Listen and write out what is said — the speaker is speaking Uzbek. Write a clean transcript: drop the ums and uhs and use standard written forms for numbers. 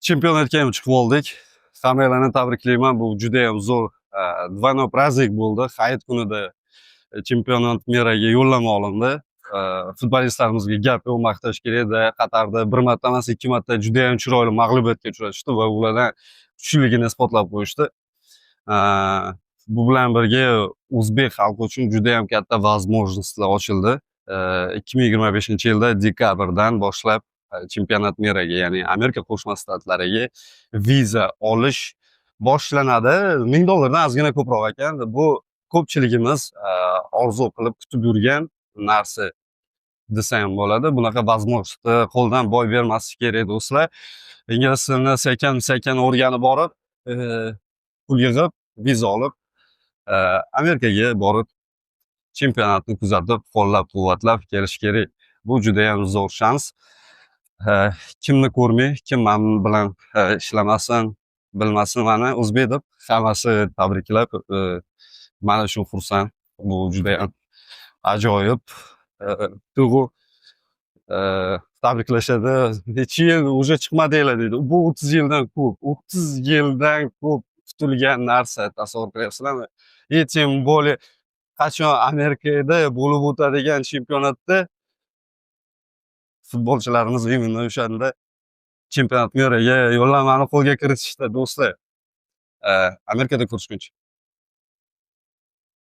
Chempionatga ham chiqib oldik. Hammalarni tabriklayman. Bu juda ham zo'r двойной праздник bo'ldi. Hayit kunida chempionat meraga yo'llanma olindi. Futbolistlarimizga gap yo'q, maqtash kerak-da. Qatarda bir marta emas, ikki marta juda ham chiroyli mag'lubiyatga uchrashdi va ulardan kuchliligini isbotlab qo'yishdi. Bu bilan birga o'zbek xalqi uchun juda ham katta возможностьlar ochildi. 2025-yilda dekabrdan boshlab chempionat meraga, ya'ni Amerika Qo'shma Shtatlariga viza olish boshlanadi. $1000 ozgina ko'proq ekan. Bu ko'pchiligimiz orzu qilib kutib yurgan narsa desam bo'ladi. Bunaqa возможностьni qo'ldan boy bermaslik kerak do'stlar. Ingliz tilini sekin o'rganib borib, pul yig'ib, viza olib, Amerikaga borib chempionatni kuzatib, qo'llab-quvvatlab kelish kerak. Bu juda ham zo'r shans. Kimni ko'rmay, kim men bilan ishlamasin, bilmasin, mani o'zbek deb hammasi tabriklab, mana shu xursand. Bu juda ham ajoyib tuyg'u. Tabriklashadi. Necha yil уже chiqmadinglar deydi. Bu 30 yildan ko'p. 30 yildan ko'p kutilgan narsa, tasavvur qilyapsizlarmi? Тем более qachon Amerikada bo'lib o'tadigan chempionatda futbolchilarimiz именно o'shanda chempionat meraga yo'llanmani qo'lga kiritishdi do'stlar. Amerikada ko'rishguncha.